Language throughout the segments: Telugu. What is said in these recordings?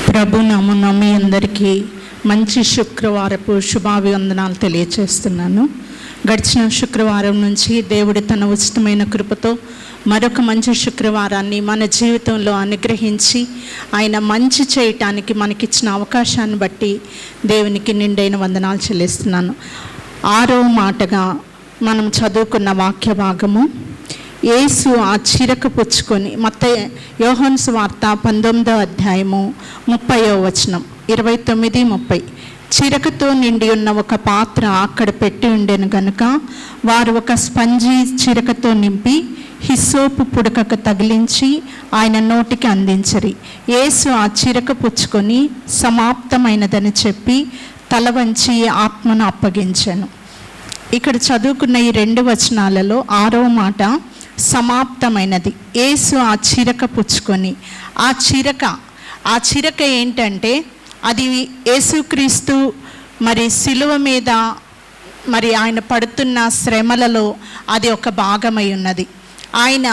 ప్రభు నామమున మీ అందరికీ మంచి శుక్రవారపు శుభాభివందనాలు తెలియచేస్తున్నాను. గడిచిన శుక్రవారం నుంచి దేవుడి తన ఉచితమైన కృపతో మరొక మంచి శుక్రవారాన్ని మన జీవితంలో అనుగ్రహించి ఆయన మంచి చేయటానికి మనకిచ్చిన అవకాశాన్ని బట్టి దేవునికి నిండైన వందనాలు చెల్లిస్తున్నాను. 6వ మాటగా మనం చదువుకున్న వాక్య భాగము, యేసు ఆ చిరక పుచ్చుకొని, మత్తయి యోహాను సువార్త 19వ అధ్యాయము 30వ వచనం, 29-30. చిరకతో నిండి ఉన్న ఒక పాత్ర అక్కడ పెట్టి ఉండెను గనుక వారు ఒక స్పంజి చిరకతో నింపి హిస్సోపు పుడకకు తగిలించి ఆయన నోటికి అందించరి. యేసు ఆ చిరక పుచ్చుకొని సమాప్తమైనదని చెప్పి తల వంచి ఆత్మను అప్పగించాను. ఇక్కడ చదువుకున్న ఈ 2 వచనాలలో 6వ మాట సమాప్తమైనది. యేసు ఆ చిరక పుచ్చుకొని, ఆ చిరక ఏంటంటే అది యేసుక్రీస్తు మరి సిలువ మీద మరి ఆయన పడుతున్న శ్రమలలో అది ఒక భాగమై ఉన్నది. ఆయన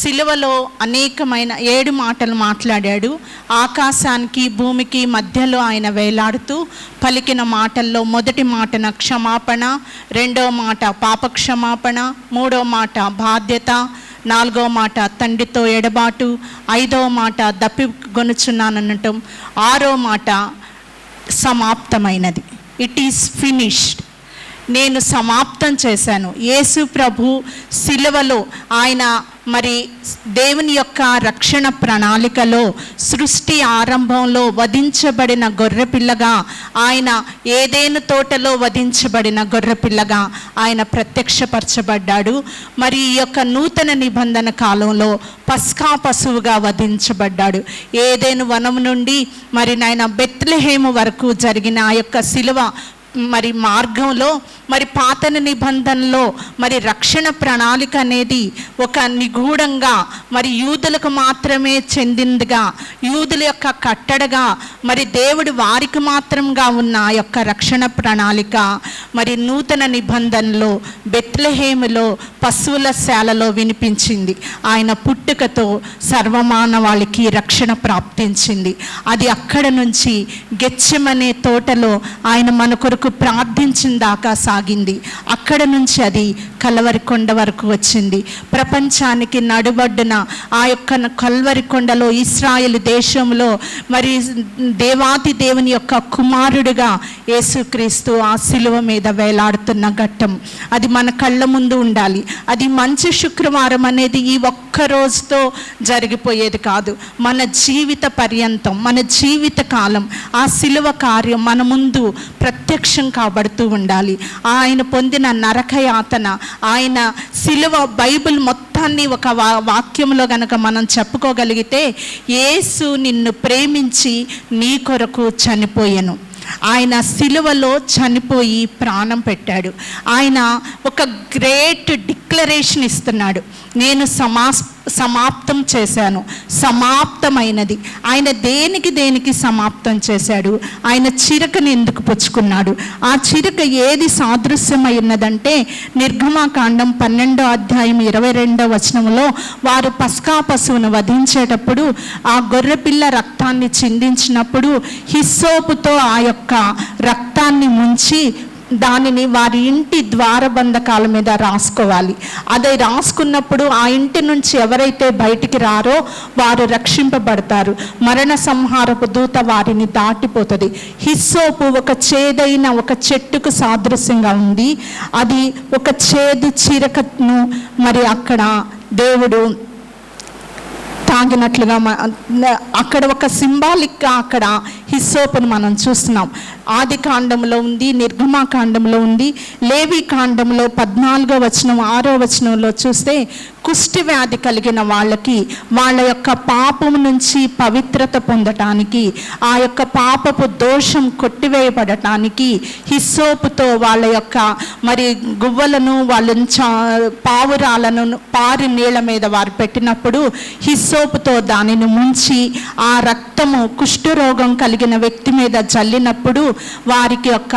సిలువలో అనేకమైన 7 మాటలు మాట్లాడాడు. ఆకాశానికి భూమికి మధ్యలో ఆయన వేలాడుతూ పలికిన మాటల్లో మొదటి మాటన క్షమాపణ, 2వ మాట పాప క్షమాపణ, 3వ మాట బాధ్యత, 4వ మాట తండ్రితో ఎడబాటు, 5వ మాట దప్పిగొనుచున్నాననటం, 6వ మాట సమాప్తమైనది. It is finished. నేను సమాప్తం చేశాను. యేసు ప్రభు సిలువలో ఆయన మరి దేవుని యొక్క రక్షణ ప్రణాళికలో సృష్టి ఆరంభంలో వధించబడిన గొర్రెపిల్లగా, ఆయన ఏదైనా తోటలో వధించబడిన గొర్రెపిల్లగా ఆయన ప్రత్యక్షపరచబడ్డాడు. మరి ఈ యొక్క నూతన నిబంధన కాలంలో పస్కా పశువుగా వధించబడ్డాడు. ఏదైనా వనం నుండి మరి నాయన బెత్లెహేము వరకు జరిగిన ఆ యొక్క సిలువ మరి మార్గంలో మరి పాత నిబంధనలో మరి రక్షణ ప్రణాళిక అనేది ఒక నిగూఢంగా మరి యూదులకు మాత్రమే చెందిందిగా, యూదుల యొక్క కట్టడగా మరి దేవుడు వారికి మాత్రంగా ఉన్న ఆ యొక్క రక్షణ ప్రణాళిక మరి నూతన నిబంధనలో బెత్లెహేములో పశువుల శాలలో వినిపించింది. ఆయన పుట్టుకతో సర్వమానవాళికి రక్షణ ప్రాప్తించింది. అది అక్కడ నుంచి గెత్సెమనే తోటలో ఆయన మన కొరకు ప్రార్థించిన దాకా సాగింది. అక్కడ నుంచి అది కల్వరి కొండ వరకు వచ్చింది. ప్రపంచానికి నడుబడ్డున ఆ యొక్క కల్వరి కొండలో ఇశ్రాయేలు దేశంలో మరి దేవాతి దేవుని యొక్క కుమారుడిగా యేసుక్రీస్తు ఆ సిలువ మీద వేలాడుతున్న ఘట్టం అది మన కళ్ళ ముందు ఉండాలి. అది మంచి శుక్రవారం అనేది ఈ ఒక్క రోజుతో జరిగిపోయేది కాదు. మన జీవిత పర్యంతం, మన జీవిత కాలం ఆ సిలువ కార్యం మన ముందు ప్రత్యక్షం కాబడుతూ ఉండాలి. ఆయన పొందిన నరకయాతన, ఆయన సిలువ, బైబిల్ మొత్తాన్ని ఒక వాక్యంలో గనక మనం చెప్పుకోగలిగితే, యేసు నిన్ను ప్రేమించి నీ కొరకు చనిపోయెను. ఆయన సిలువలో చనిపోయి ప్రాణం పెట్టాడు. ఆయన ఒక గ్రేట్ డిక్లరేషన్ ఇస్తున్నాడు, నేను సమాప్తం చేశాను, సమాప్తమైనది. ఆయన దేనికి సమాప్తం చేశాడు? ఆయన చిరకని ఎందుకు పుచ్చుకున్నాడు? ఆ చిరక ఏది సాదృశ్యమై ఉన్నదంటే, నిర్గమకాండం 12వ అధ్యాయం 22వ వచనంలో వారు పస్కా పశువును వధించేటప్పుడు ఆ గొర్రెపిల్ల రక్తాన్ని చిందించినప్పుడు హిస్సోపుతో ఆ యొక్క రక్తాన్ని ముంచి దానిని వారి ఇంటి ద్వారబంధకాల మీద రాసుకోవాలి. అది రాసుకున్నప్పుడు ఆ ఇంటి నుంచి ఎవరైతే బయటికి రారో వారు రక్షింపబడతారు. మరణ సంహారపు దూత వారిని దాటిపోతుంది. హిస్సోపు ఒక చేదైన ఒక చెట్టుకు సాదృశ్యంగా ఉంది. అది ఒక చేదు చిరకను మరి అక్కడ దేవుడు తాగినట్లుగా అక్కడ ఒక సింబాలిక్గా అక్కడ హిస్సోపును మనం చూస్తున్నాం. ఆది కాండంలో ఉంది, నిర్గమకాండంలో ఉంది, లేవి కాండంలో 14వ వచనం 6వ వచనంలో చూస్తే కుష్టి వ్యాధి కలిగిన వాళ్ళకి వాళ్ళ యొక్క పాపము నుంచి పవిత్రత పొందటానికి, ఆ యొక్క పాపపు దోషం కొట్టివేయబడటానికి హిస్సోపుతో వాళ్ళ యొక్క మరి గువ్వలను వాళ్ళ పావురాలను పారి నీళ్ళ మీద వారు పెట్టినప్పుడు హిస్సోపుతో దానిని ముంచి ఆ రక్తము కుష్ఠరోగం కలిగిన వ్యక్తి మీద జల్లినప్పుడు వారికి యొక్క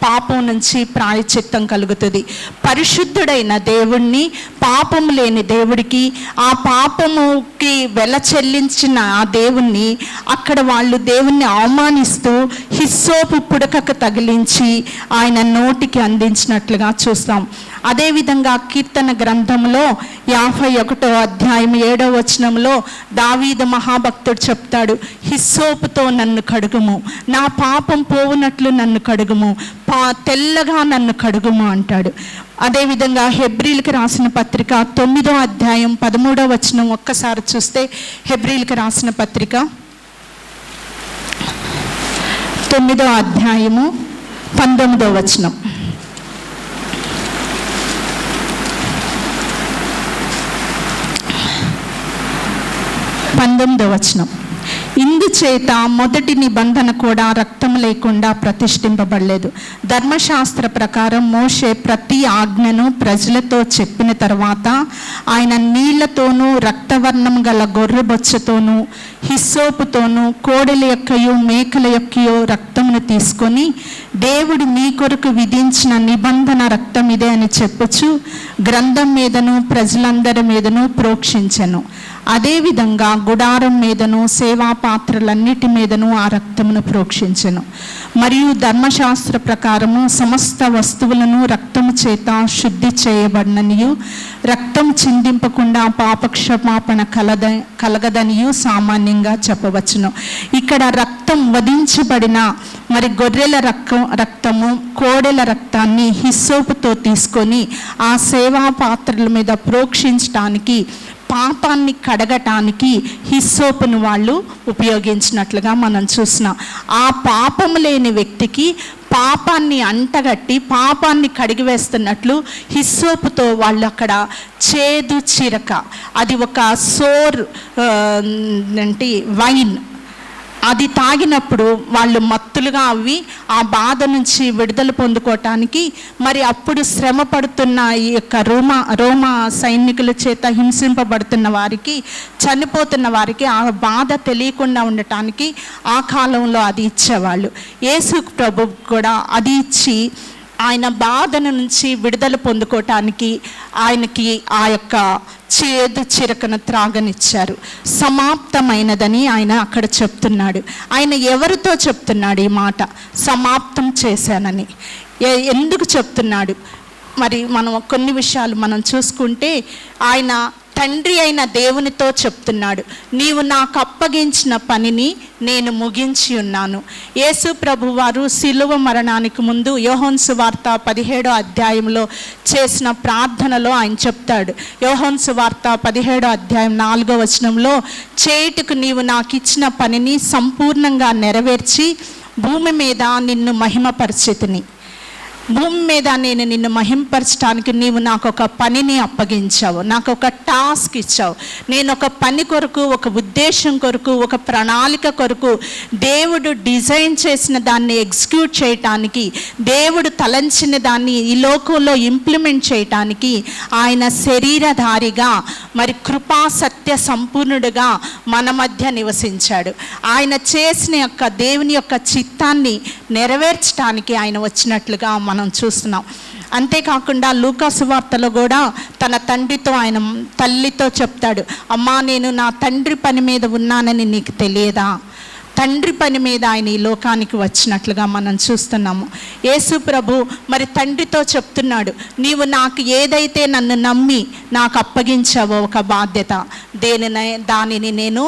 పాపం నుంచి ప్రాయశ్చిత్తం కలుగుతుంది. పరిశుద్ధుడైన దేవుణ్ణి పాపం లేని దేవుడికి, ఆ పాపముకి వెల చెల్లించిన ఆ దేవుణ్ణి అక్కడ వాళ్ళు దేవుణ్ణి అవమానిస్తూ హిస్సోపు పుడకకు తగిలించి ఆయన నోటికి అందించినట్లుగా చూస్తాం. అదేవిధంగా కీర్తన గ్రంథంలో 51వ అధ్యాయం 7వ వచనంలో దావీదు మహాభక్తుడు చెప్తాడు, హిస్సోపుతో నన్ను కడుగుము, నా పాపం పోవునట్లు నన్ను కడుగుము, తెల్లగా నన్ను కడుగుము అంటాడు. అదేవిధంగా హెబ్రీలకు రాసిన పత్రిక 9వ అధ్యాయం 13వ వచనం ఒక్కసారి చూస్తే, హెబ్రీలకు రాసిన పత్రిక 9వ అధ్యాయము 19వ వచనం. ఇందుచేత మొదటి నిబంధన కూడా రక్తం లేకుండా ప్రతిష్ఠింపబడలేదు. ధర్మశాస్త్ర ప్రకారం మోషే ప్రతి ఆజ్ఞను ప్రజలతో చెప్పిన తర్వాత ఆయన నీళ్లతోనూ రక్తవర్ణం గల గొర్రెబొచ్చతోనూ హిస్సోపుతోనూ కోడెల యొక్కయో మేకల యొక్కయో రక్తమును తీసుకొని దేవుడు మీ కొరకు విధించిన నిబంధన రక్తం ఇదే అని చెప్పుచు గ్రంథం మీదను ప్రజలందరి మీదను ప్రోక్షించెను. అదేవిధంగా గుడారం మీదను సేవా పాత్రలన్నిటి మీదను ఆ రక్తమును ప్రోక్షించెను. మరియు ధర్మశాస్త్ర ప్రకారము సమస్త వస్తువులను రక్తము చేత శుద్ధి చేయబడిననియు రక్తం చిందింపకుండా పాపక్షమాపణ కలగదనియు సామాన్యంగా చెప్పవచ్చును. ఇక్కడ రక్తం వధించబడిన మరి గొర్రెల రక్తము కోడెల రక్తాన్ని హిస్సోపుతో తీసుకొని ఆ సేవా పాత్రల మీద ప్రోక్షించడానికి, పాపాన్ని కడగటానికి హిస్సోపును వాళ్ళు ఉపయోగించినట్లుగా మనం చూస్తున్నాం. ఆ పాపము లేని వ్యక్తికి పాపాన్ని అంటగట్టి పాపాన్ని కడిగివేస్తున్నట్లు హిస్సోపుతో వాళ్ళు అక్కడ చేదు చిరక, అది ఒక సోర్ వైన్, అది తాగినప్పుడు వాళ్ళు మత్తులుగా అవి ఆ బాధ నుంచి విడుదల పొందుకోవటానికి, మరి అప్పుడు శ్రమ పడుతున్న ఈ యొక్క రోమా సైనికుల చేత హింసింపబడుతున్న వారికి, చనిపోతున్న వారికి ఆ బాధ తెలియకుండా ఉండటానికి ఆ కాలంలో అది ఇచ్చేవాళ్ళు. యేసు ప్రభు కూడా అది ఇచ్చి ఆయన బాధన నుంచి విడుదల పొందుకోవటానికి ఆయనకి ఆ యొక్క చేదు చిరకను త్రాగనిచ్చారు. సమాప్తమైనదని ఆయన అక్కడ చెప్తున్నాడు. ఆయన ఎవరితో చెప్తున్నాడు ఈ మాట? సమాప్తం చేశానని. ఎందుకు చెప్తున్నాడు? మరి మనం కొన్ని విషయాలు మనం చూసుకుంటే ఆయన తండ్రి అయిన దేవునితో చెప్తున్నాడు, నీవు నాకు అప్పగించిన పనిని నేను ముగించి ఉన్నాను. యేసు ప్రభు వారు సిలువ మరణానికి ముందు యోహాను సువార్త 17వ అధ్యాయంలో చేసిన ప్రార్థనలో ఆయన చెప్తాడు. యోహాను సువార్త 17వ అధ్యాయం 4వ వచనంలో, చేయుటకు నీవు నాకు ఇచ్చిన పనిని సంపూర్ణంగా నెరవేర్చి భూమి మీద నిన్ను మహిమపరిచితిని. భూమి మీద నేను నిన్ను మహింపరచడానికి నీవు నాకు ఒక పనిని అప్పగించావు, నాకు ఒక టాస్క్ ఇచ్చావు. నేను ఒక పని కొరకు, ఒక ఉద్దేశం కొరకు, ఒక ప్రణాళిక కొరకు దేవుడు డిజైన్ చేసిన దాన్ని ఎగ్జిక్యూట్ చేయటానికి, దేవుడు తలంచిన దాన్ని ఈ లోకంలో ఇంప్లిమెంట్ చేయటానికి ఆయన శరీరధారిగా మరి కృపా సత్య సంపూర్ణుడుగా మన మధ్య నివసించాడు. ఆయన చేసిన యొక్క దేవుని యొక్క చిత్తాన్ని నెరవేర్చడానికి ఆయన వచ్చినట్లుగా మనం చూస్తున్నాం. అంతేకాకుండా లూకా సువార్తలో కూడా తన తండ్రితో, ఆయన తల్లితో చెప్తాడు, అమ్మా నేను నా తండ్రి పని మీద ఉన్నానని నీకు తెలియదా? తండ్రి పని మీద ఆయన ఈ లోకానికి వచ్చినట్లుగా మనం చూస్తున్నాము. యేసు ప్రభు మరి తండ్రితో చెప్తున్నాడు, నీవు నాకు ఏదైతే నన్ను నమ్మి నాకు అప్పగించావో ఒక బాధ్యత, దానిని నేను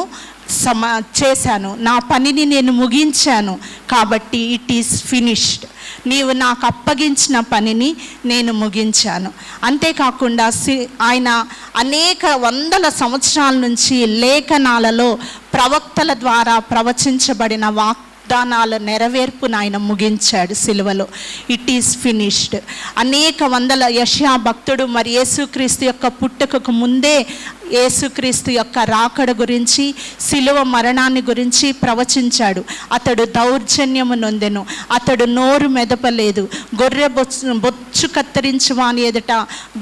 చేశాను, నా పనిని నేను ముగించాను, కాబట్టి ఇట్ ఈస్ ఫినిష్డ్. నీవు నాకు అప్పగించిన పనిని నేను ముగించాను. అంతేకాకుండా ఆయన అనేక వందల సంవత్సరాల నుంచి లేఖనాలలో ప్రవక్తల ద్వారా ప్రవచించబడిన వాగ్దానాల నెరవేర్పును ఆయన ముగించాడు సిలువలో. It is finished. అనేక వందల యెషయా భక్తుడు మరి యేసుక్రీస్తు యొక్క పుట్టుకకు ముందే యేసుక్రీస్తు యొక్క రాకడ గురించి, శిలువ మరణాన్ని గురించి ప్రవచించాడు. అతడు దౌర్జన్యము నొందెను, అతడు నోరు మెదపలేదు, గొర్రె బొచ్చు కత్తిరించి వాని ఎదుట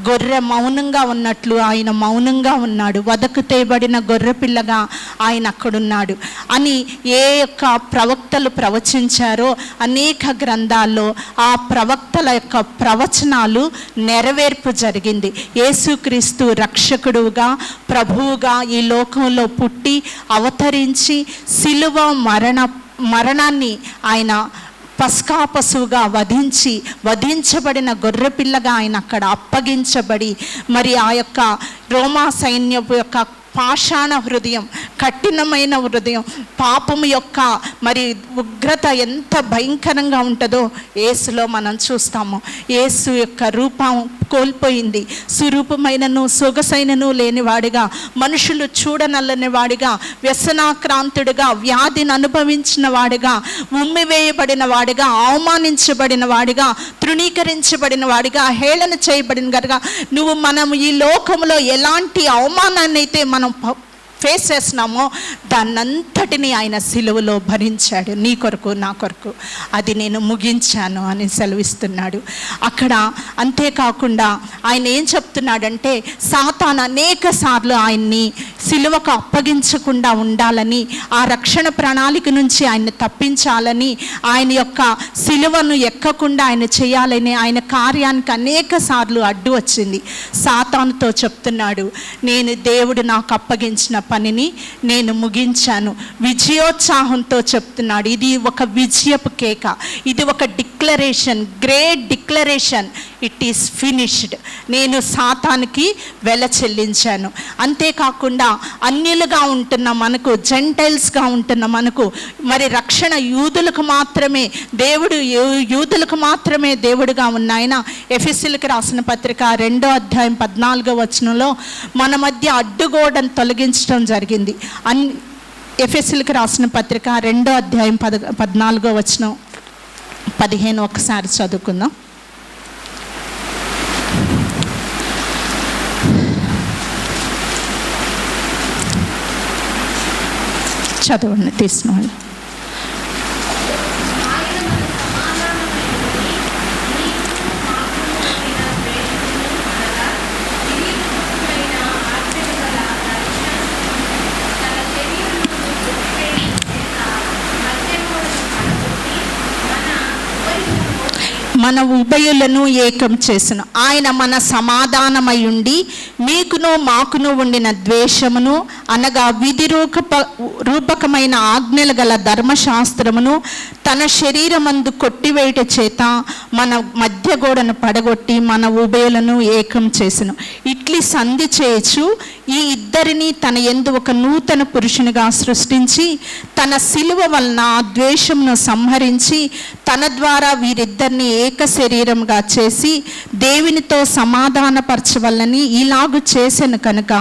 గొర్రె మౌనంగా ఉన్నట్లు ఆయన మౌనంగా ఉన్నాడు, వదకు తేబడిన గొర్రె పిల్లగా ఆయన అక్కడున్నాడు అని ఏ యొక్క ప్రవక్తలు ప్రవచించారో అనేక గ్రంథాల్లో ఆ ప్రవక్తల యొక్క ప్రవచనాలు నెరవేర్పు జరిగింది. యేసుక్రీస్తు రక్షకుడుగా, ప్రభువుగా ఈ లోకంలో పుట్టి అవతరించి శిలువ మరణాన్ని ఆయన పస్కా పశువుగా వధించబడిన గొర్రెపిల్లగా ఆయన అక్కడ అప్పగించబడి, మరి ఆ యొక్క రోమా సైన్యపు యొక్క పాషాణ హృదయం, కఠినమైన హృదయం, పాపము యొక్క మరి ఉగ్రత ఎంత భయంకరంగా ఉంటుందో యేసులో మనం చూస్తాము. యేసు యొక్క రూపం కోల్పోయింది, సురూపమైనను సొగసైనను లేనివాడిగా, మనుషులు చూడనల్లని వాడిగా, వ్యసనాక్రాంతుడిగా, వ్యాధిని అనుభవించిన వాడిగా, ఉమ్మివేయబడిన వాడిగా, అవమానించబడిన వాడిగా, తృణీకరించబడిన వాడిగా, హేళన చేయబడిన వాడిగా, మనం ఈ లోకంలో ఎలాంటి అవమానాన్ని అయితే మనం ఫేస్ చేస్తున్నామో దాన్నంతటిని ఆయన సిలువలో భరించాడు, నీ కొరకు నా కొరకు. అది నేను ముగించాను అని సెలవిస్తున్నాడు అక్కడ. అంతేకాకుండా ఆయన ఏం చెప్తున్నాడంటే, సాతాను అనేక సార్లు ఆయన్ని సిలువకు అప్పగించకుండా ఉండాలని, ఆ రక్షణ ప్రణాళిక నుంచి ఆయన్ని తప్పించాలని, ఆయన యొక్క సిలువను ఎక్కకుండా ఆయన చేయాలని ఆయన కార్యానికి అనేక సార్లు అడ్డు వచ్చింది. సాతానుతో చెప్తున్నాడు, నేను దేవుడు నాకు అప్పగించిన పనిని నేను ముగించాను. విజయోత్సాహంతో చెప్తున్నాడు, ఇది ఒక విజయపు కేక, ఇది ఒక declaration, great declaration, it is finished. నేను సాతానికి వెల చెల్లించాను. అంతేకాకుండా అన్యులుగా ఉంటున్న మనకు, జెంటైల్స్గా ఉంటున్న మనకు, మరి రక్షణ యూదులకు మాత్రమే దేవుడు, యూదులకు మాత్రమే దేవుడుగా ఉన్న ఆయన ఎఫెసీయులకు రాసిన పత్రిక 2వ అధ్యాయం 14వ వచనంలో మన మధ్య అడ్డుగోడను తొలగించడం జరిగింది. ఎఫెసీయులకు రాసిన పత్రిక 2వ అధ్యాయం 14వ వచనం 15 ఒకసారి చదువుకుందాం. చదవండి తీసిన వాళ్ళు. మన ఉభయులను ఏకం చేసిన ఆయన మన సమాధానమై ఉండి మీకును మాకును ఉండిన ద్వేషమును, అనగా విధి రూపకమైన ఆజ్ఞలు గల ధర్మశాస్త్రమును తన శరీరమందు కొట్టివేయట చేత మన మధ్య గోడను పడగొట్టి మన ఉభయులను ఏకం చేసెను. ఇట్లి సంధి చేయొచ్చు ఈ ఇద్దరిని తన యందు ఒక నూతన పురుషునిగా సృష్టించి తన సిలువ వలన ద్వేషమును సంహరించి తన ద్వారా వీరిద్దరిని ఏక శరీరంగా చేసి దేవునితో సమాధానపరచవలని ఇలాగు చేసెను కనుక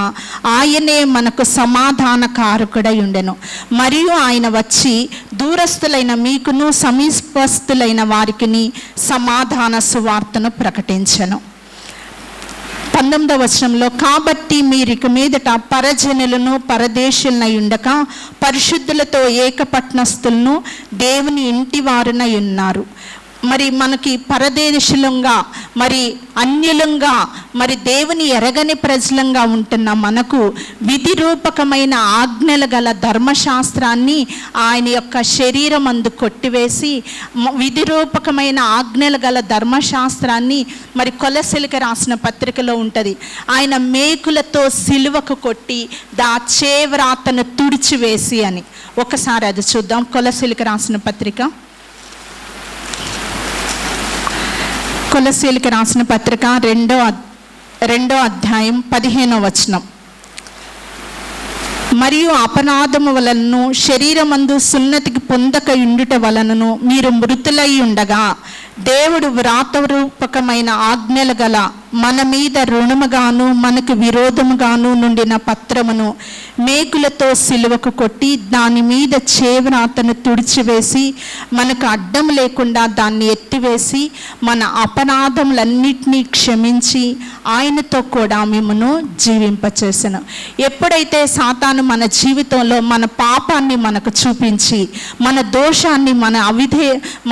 ఆయనే మనకు సమాధాన కారకుడై ఉండెను. మరియు ఆయన వచ్చి దూరస్తులైన మీకును సమీపస్తులైన వారికిని సమాధాన సువార్తను ప్రకటించెను. 19వ వచనంలో, కాబట్టి మీరిక మీదట పరజనులను పరదేశులనై ఉండక పరిశుద్ధులతో ఏకపట్నస్తులను దేవుని ఇంటి వారునై ఉన్నారు. మరి మనకి పరదేశులంగా, మరి అన్యులంగా, మరి దేవుని ఎరగని ప్రజలంగా ఉంటున్న మనకు విధి రూపకమైన ఆజ్ఞలు గల ధర్మశాస్త్రాన్ని ఆయన యొక్క శరీరం అందు కొట్టివేసి, విధి రూపకమైన ఆజ్ఞలు గల ధర్మశాస్త్రాన్ని మరి కొలసీలకు రాసిన పత్రికలో ఉంటుంది, ఆయన మేకులతో సిలువకు కొట్టి దా చేవ్రాతను తుడిచివేసి అని. ఒకసారి అది చూద్దాం. కొలసీలకు రాసిన పత్రిక, కొలసీలకు రాసిన పత్రిక 2వ అధ్యాయం 15వ వచనం. మరియు అపరాధము వలనను శరీరమందు సున్నతికి పొందక ఉండుట వలనను మీరు మృతులై ఉండగా దేవుడు వ్రాతరూపకమైన ఆజ్ఞలు గల మన మీద రుణముగాను మనకు విరోధముగాను నుండిన పత్రమును మేకులతో సిలువకు కొట్టి దాని మీద చేవ్రాతను తుడిచివేసి మనకు అడ్డం లేకుండా దాన్ని ఎత్తివేసి మన అపరాధములన్నిటినీ క్షమించి ఆయనతో కూడా మిమ్మను జీవింపచేసెను. ఎప్పుడైతే సాతాను మన జీవితంలో మన పాపాన్ని మనకు చూపించి, మన దోషాన్ని,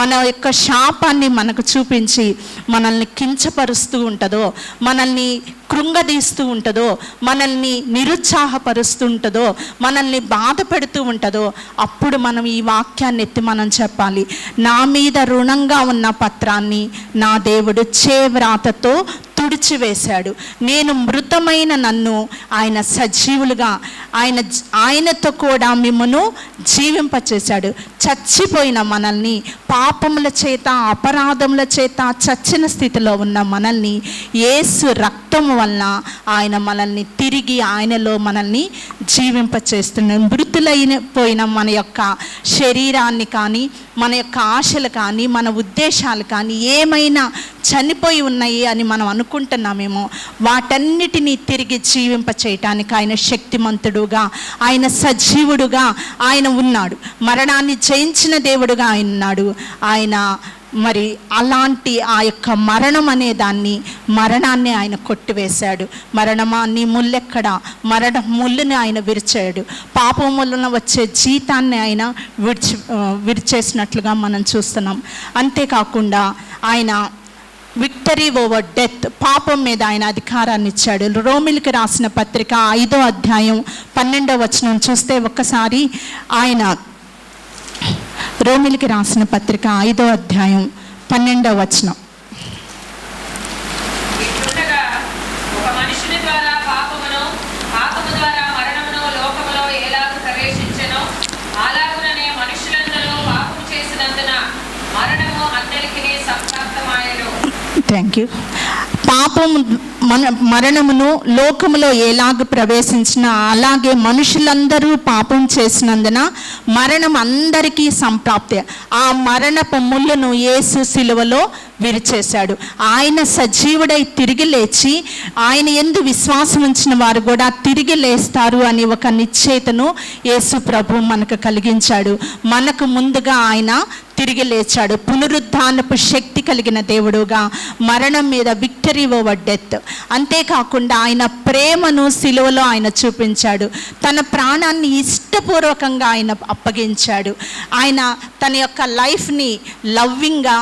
మన యొక్క శాపాన్ని మనకు చూపించి మనల్ని కించపరుస్తూ ఉంటుందో, మనల్ని కృంగదీస్తూ ఉంటుందో, మనల్ని నిరుత్సాహపరుస్తూ ఉంటుందో, మనల్ని బాధ పెడుతూ ఉంటుందో, అప్పుడు మనం ఈ వాక్యాన్ని ఎత్తి మనం చెప్పాలి. నా మీద రుణంగా ఉన్న పత్రాన్ని నా దేవుడు చేవ్రాతతో తుడిచివేశాడు. నేను మృతమైన నన్ను ఆయన సజీవులుగా, ఆయనతో కూడా మిమ్మను జీవింపచేశాడు. చచ్చిపోయిన మనల్ని, పాపముల చేత అపరాధముల చేత చచ్చిన స్థితిలో ఉన్న మనల్ని యేసు రక్తము వలన ఆయన మనల్ని తిరిగి ఆయనలో మనల్ని జీవింపచేస్తున్నాడు. మృతులైపోయిన మన యొక్క శరీరాన్ని కానీ, మన యొక్క ఆశలు కానీ, మన ఉద్దేశాలు కానీ ఏమైనా చనిపోయి ఉన్నాయి అని మనం అనుకుంటున్నామేమో, వాటన్నిటినీ తిరిగి జీవింప చేయటానికి ఆయన శక్తిమంతుడుగా, ఆయన సజీవుడుగా ఆయన ఉన్నాడు. మరణాన్ని జయించిన దేవుడుగా ఆయన ఉన్నాడు. ఆయన మరి అలాంటి ఆ యొక్క మరణం అనే మరణాన్ని ఆయన కొట్టివేశాడు. మరణమా నీ ముల్లెక్కడ, ముళ్ళుని ఆయన విరిచాడు. పాపం వలన వచ్చే జీతాన్ని ఆయన విరిచేసినట్లుగా మనం చూస్తున్నాం. అంతేకాకుండా ఆయన విక్టరీ ఓవర్ డెత్, పాపం మీద ఆయన అధికారాన్ని ఇచ్చాడు. రోమిలికి రాసిన పత్రిక 5వ అధ్యాయం 12వ వచనం చూస్తే ఒక్కసారి ఆయన, రోమిలికి రాసిన పత్రిక 5వ అధ్యాయం 12వ వచనం. Thank you. మరణమును లోకములో ఎలాగ ప్రవేశించినా అలాగే మనుషులందరూ పాపం చేసినందున మరణం అందరికీ సంప్రాప్తి. ఆ మరణపు ముళ్ళను యేసు సిలువలో విరిచేశాడు. ఆయన సజీవుడై తిరిగి లేచి ఆయన యందు విశ్వాసం ఉంచిన వారు కూడా తిరిగి లేస్తారు అని ఒక నిశ్చయితను యేసు ప్రభు మనకు కలిగించాడు. మనకు ముందుగా ఆయన తిరిగి లేచాడు. పునరుద్ధానపు శక్తి కలిగిన దేవుడుగా, మరణం మీద విక్టరీ ఓవర్ డెత్. అంతేకాకుండా ఆయన ప్రేమను సిలువలో ఆయన చూపించాడు. తన ప్రాణాన్ని ఇష్టపూర్వకంగా ఆయన అప్పగించాడు. ఆయన తన యొక్క లైఫ్ని లవ్వింగ్గా,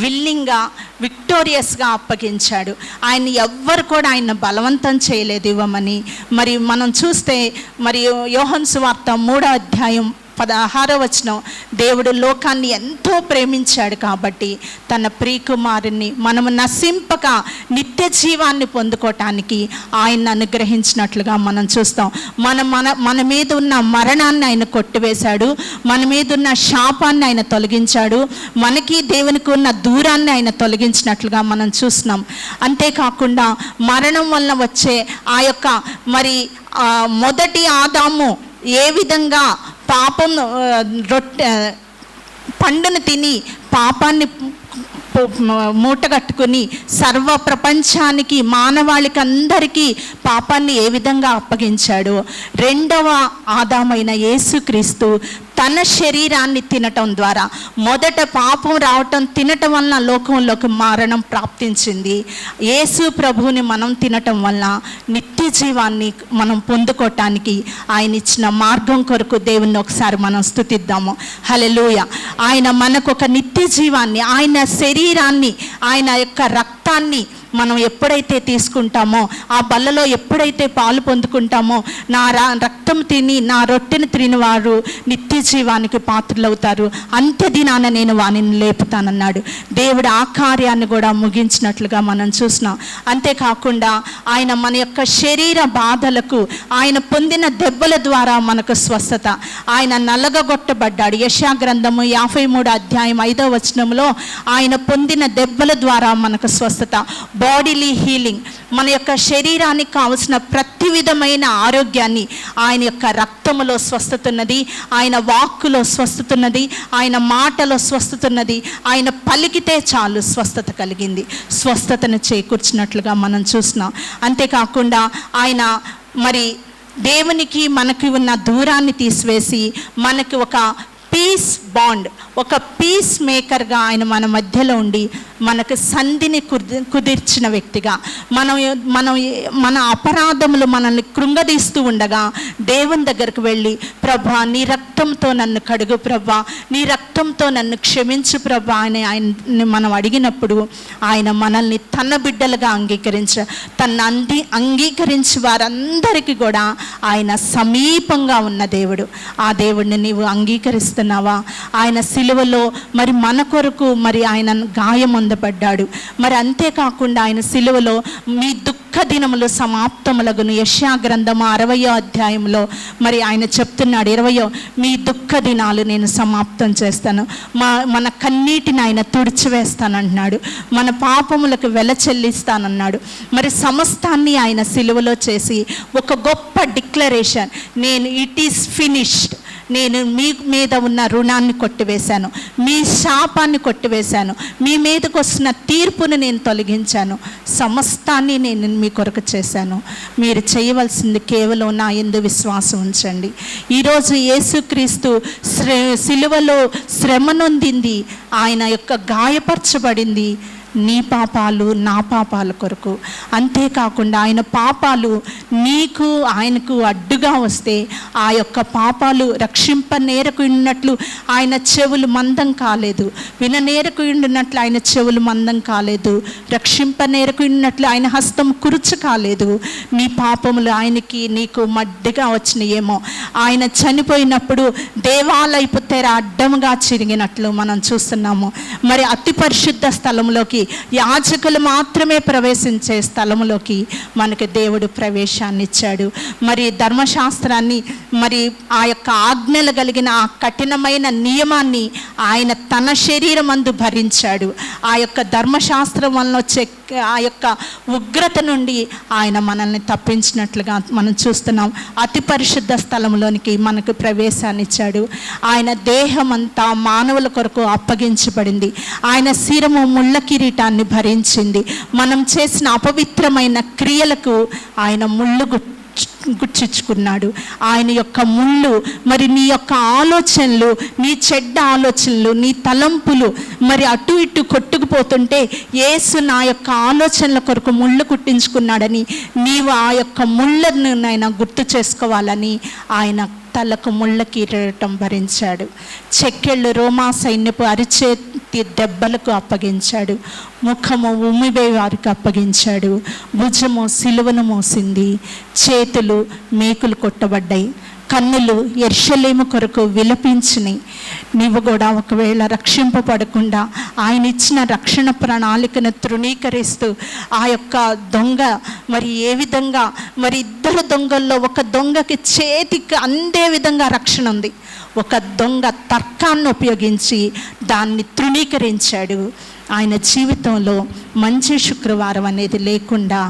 విల్లింగ్గా, విక్టోరియస్గా అప్పగించాడు. ఆయన ఎవ్వరు కూడా ఆయన బలవంతం చేయలేదు ఇవ్వమని. మరి మనం చూస్తే మరి యోహాను సువార్త 3వ అధ్యాయం 16వ వచనం, దేవుడు లోకాన్ని ఎంతో ప్రేమించాడు కాబట్టి తన ప్రియకుమారుని మనము నశింపక నిత్య జీవాన్ని పొందుకోవటానికి ఆయన అనుగ్రహించినట్లుగా మనం చూస్తాం. మన మీద ఉన్న మరణాన్ని ఆయన కొట్టివేశాడు. మన మీద ఉన్న శాపాన్ని ఆయన తొలగించాడు. మనకి దేవునికి ఉన్న దూరాన్ని ఆయన తొలగించినట్లుగా మనం చూస్తున్నాం. అంతేకాకుండా మరణం వలన వచ్చే ఆ యొక్క మరి మొదటి ఆదాము ఏ విధంగా పాపం పండును తిని పాపాన్ని మూటగట్టుకుని సర్వ ప్రపంచానికి, మానవాళికి అందరికీ పాపాన్ని ఏ విధంగా అప్పగించాడో, రెండవ ఆదామైన యేసుక్రీస్తు తన శరీరాన్ని తినటం ద్వారా, మొదట పాపం రావటం తినటం వలన లోకంలోకి మరణం ప్రాప్తించింది. యేసు ప్రభువుని మనం తినటం వలన నిత్య జీవాన్ని మనం పొందుకోవటానికి ఆయన ఇచ్చిన మార్గం కొరకు దేవుణ్ణి ఒకసారి మనం స్తుతిద్దాము. హల్లెలూయా. ఆయన మనకు ఒక నిత్య జీవాన్ని, ఆయన శరీరాన్ని, ఆయన యొక్క రక్తాన్ని మనం ఎప్పుడైతే తీసుకుంటామో, ఆ బల్లలో ఎప్పుడైతే పాలు పొందుకుంటామో, నా రక్తం తిని నా రొట్టెను తిని వారు నిత్య జీవానికి పాత్రలవుతారు, అంత్య దినాన నేను వానిని లేపుతానన్నాడు. దేవుడు ఆ కార్యాన్ని కూడా ముగించినట్లుగా మనం చూసినాం. అంతేకాకుండా ఆయన మన యొక్క శరీర బాధలకు, ఆయన పొందిన దెబ్బల ద్వారా మనకు స్వస్థత. ఆయన నలగగొట్టబడ్డాడు. యెషయా గ్రంథము 53వ అధ్యాయం 5వ వచనంలో ఆయన పొందిన దెబ్బల ద్వారా మనకు స్వస్థత. బాడీలీ హీలింగ్, మన యొక్క శరీరానికి కావలసిన ప్రతి విధమైన ఆరోగ్యాన్ని ఆయన యొక్క రక్తములో స్వస్థత ఉన్నది, ఆయన వాక్కులో స్వస్థత ఉన్నది, ఆయన మాటలో స్వస్థత ఉన్నది. ఆయన పలికితే చాలు స్వస్థత కలిగింది, స్వస్థతను చేకూర్చినట్లుగా మనం చూస్తున్నాం. అంతేకాకుండా ఆయన మరి దేవునికి మనకి ఉన్న దూరాన్ని తీసివేసి మనకి ఒక పీస్ బాండ్, ఒక పీస్ మేకర్గా ఆయన మన మధ్యలో ఉండి మనకు సంధిని కుదిర్చిన వ్యక్తిగా, మన అపరాధములు మనల్ని కృంగదీస్తూ ఉండగా దేవుని దగ్గరకు వెళ్ళి, ప్రభా నీ రక్తంతో నన్ను కడుగు ప్రభా, నీ రక్తంతో నన్ను క్షమించు ప్రభా అని ఆయన్ని మనం అడిగినప్పుడు ఆయన మనల్ని తన బిడ్డలుగా అంగీకరించి వారందరికీ కూడా ఆయన సమీపంగా ఉన్న దేవుడు. ఆ దేవుడిని నీవు అంగీకరిస్తున్నావా? ఆయన సిలువలో మరి మన కొరకు మరి ఆయన గాయం పొందబడ్డాడు. మరి అంతేకాకుండా ఆయన సిలువలో మీ దుఃఖ దినములు సమాప్తములగును, యెషయా గ్రంథము 60వ అధ్యాయంలో మరి ఆయన చెప్తున్నాడు, 20 మీ దుఃఖ దినాలు నేను సమాప్తం చేస్తాను, మన కన్నీటిని ఆయన తుడిచివేస్తానంటున్నాడు, మన పాపములకు వెల చెల్లిస్తానన్నాడు. మరి సమస్తాన్ని ఆయన సిలువలో చేసి ఒక గొప్ప డిక్లరేషన్, నేను ఇట్ ఈస్ ఫినిష్డ్, నేను మీ మీద ఉన్న రుణాన్ని కొట్టివేశాను, మీ శాపాన్ని కొట్టివేశాను, మీ మీదకు వస్తున్న తీర్పును నేను తొలగించాను, సమస్తాన్ని నేను మీ కొరకు చేశాను, మీరు చేయవలసింది కేవలం నా యందు విశ్వాసం ఉంచండి. ఈరోజు యేసుక్రీస్తు సిలువలో శ్రమ నొందింది, ఆయన యొక్క గాయపరచబడింది నీ పాపాలు నా పాపాల కొరకు. అంతేకాకుండా ఆయన పాపాలు నీకు ఆయనకు అడ్డుగా వస్తే ఆ యొక్క పాపాలు రక్షింపనేరకు ఉన్నట్లు ఆయన చెవులు మందం కాలేదు, విననేరకు ఉన్నట్లు ఆయన చెవులు మందం కాలేదు, రక్షింపనేరకు ఉన్నట్లు ఆయన హస్తం కురుచు కాలేదు. నీ పాపములు ఆయనకి నీకు మడ్డిగా వచ్చినాయేమో. ఆయన చనిపోయినప్పుడు దేవాలయపు తెర అడ్డముగా చిరిగినట్లు మనం చూస్తున్నాము. మరి అతి పరిశుద్ధ స్థలంలోకి, యాజకులు మాత్రమే ప్రవేశించే స్థలంలోకి మనకి దేవుడు ప్రవేశాన్ని ఇచ్చాడు. మరి ధర్మశాస్త్రాన్ని, మరి ఆ యొక్క ఆజ్ఞలు కలిగిన ఆ కఠినమైన నియమాన్ని ఆయన తన శరీరమందు భరించాడు. ఆ యొక్క ధర్మశాస్త్రం వలన వచ్చే ఆ యొక్క ఉగ్రత నుండి ఆయన మనల్ని తప్పించినట్లుగా మనం చూస్తున్నాం. అతి పరిశుద్ధ స్థలంలోనికి మనకు ప్రవేశాన్ని ఇచ్చాడు. ఆయన దేహం అంతా మానవుల కొరకు అప్పగించబడింది. ఆయన శిరము ముళ్ళ కిరీటాన్ని భరించింది. మనం చేసిన అపవిత్రమైన క్రియలకు ఆయన ముళ్ళు గుచ్చుకున్నాడు. ఆయన యొక్క ముళ్ళు మరి నీ యొక్క ఆలోచనలు, నీ చెడ్డ ఆలోచనలు, నీ తలంపులు మరి అటు ఇటు కొట్టుకుపోతుంటే యేసు నా యొక్క ఆలోచనల కొరకు ముళ్ళు కుట్టించుకున్నాడని నీవు ఆ యొక్క ముళ్ళను ఆయన గుర్తు చేసుకోవాలని ఆయన తలకు ముళ్ళ కిరీటం భరించాడు. చెక్కెళ్ళు రోమా సైన్యపు అరిచేతి దెబ్బలకు అప్పగించాడు. ముఖము ఉమ్మివే వారికి అప్పగించాడు. భుజము సిలువను మోసింది. చేతులు మేకులు కొట్టబడ్డాయి. కన్నులు యెరూషలేము కొరకు విలపించినాయి. నీవు కూడా ఒకవేళ రక్షింపబడకుండా ఆయన ఇచ్చిన రక్షణ ప్రణాళికను తృణీకరిస్తూ ఆ యొక్క దొంగ మరి ఏ విధంగా, మరి ఇద్దరు దొంగల్లో ఒక దొంగకి చేతికి అందే విధంగా రక్షణ ఉంది, ఒక దొంగ తర్కాన్ని ఉపయోగించి దాన్ని తృణీకరించాడు. ఆయన జీవితంలో మంచి శుక్రవారం అనేది లేకుండా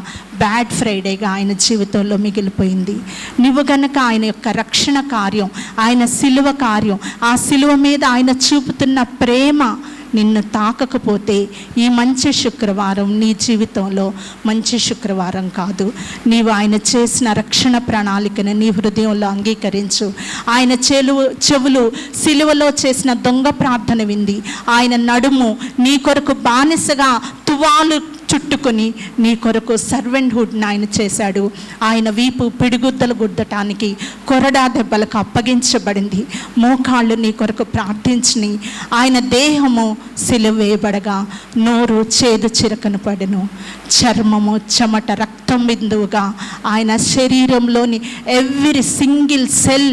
బ్యాడ్ ఫ్రైడేగా ఆయన జీవితంలో మిగిలిపోయింది. నువ్వు గనక ఆయన యొక్క రక్షణ కార్యం, ఆయన సిలువ కార్యం, ఆ సిలువ మీద ఆయన చూపుతున్న ప్రేమ నిన్ను తాకకపోతే ఈ మంచి శుక్రవారం నీ జీవితంలో మంచి శుక్రవారం కాదు. నీవు ఆయన చేసిన రక్షణ ప్రణాళికను నీ హృదయంలో అంగీకరించు. ఆయన చెవులు సిలువలో చేసిన దొంగ ప్రార్థన వింది. ఆయన నడుము నీ కొరకు బానిసగా తువాలు చుట్టుకొని నీ కొరకు సర్వెంట్హుడ్ని ఆయన చేశాడు. ఆయన వీపు పిడిగుద్దలు గుద్దటానికి కొరడా దెబ్బలకు అప్పగించబడింది. మోకాళ్ళు నీ కొరకు ప్రార్థించిని. ఆయన దేహము సిలువ వేయబడగా నోరు చేదు చిరకను పడెను. చర్మము చెమట రక్తం బిందువుగా ఆయన శరీరంలోని ఎవ్రీ సింగిల్ సెల్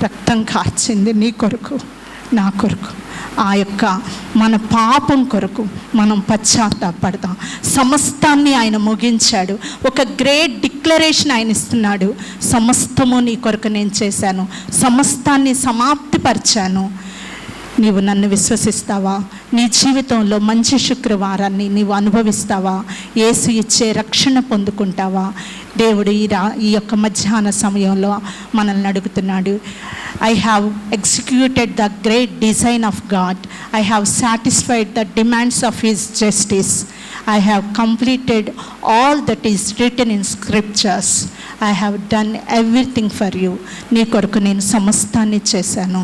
రక్తం కార్చింది నీ కొరకు, నా కొరకు. ఆ యొక్క మన పాపం కొరకు మనం పశ్చాత్తాపడతాం. సమస్తాన్ని ఆయన ముగించాడు. ఒక గ్రేట్ డిక్లరేషన్ ఆయన ఇస్తున్నాడు. సమస్తము నీ కొరకు నేను చేశాను, సమస్తాన్ని సమాప్తిపరిచాను. నీవు నన్ను విశ్వసిస్తావా? నీ జీవితంలో మంచి శుక్రవారాన్ని నీవు అనుభవిస్తావా? యేసు ఇచ్చే రక్షణ పొందుకుంటావా? దేవుడు ఈ యొక్క మధ్యాహ్న సమయంలో మనల్ని అడుగుతున్నాడు. I have executed the great design of God. I have satisfied the demands of His justice. I have completed all that is written in scriptures. I have done everything for you. నీ కొరకు నేను సమస్తాన్ని చేశాను,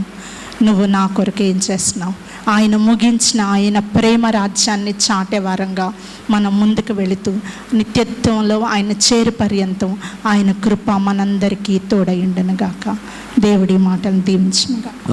నువ్వు నా కొరకు ఏం చేస్తున్నావు? ఆయన ముగించిన ఆయన ప్రేమ రాజ్యాన్ని చాటే వారంగా మనం ముందుకు వెళుతూ నిత్యత్వంలో ఆయన చేరు పర్యంతం ఆయన కృప మనందరికీ తోడయుండునుగాక. దేవుడి మాటను దీవించునుగాక.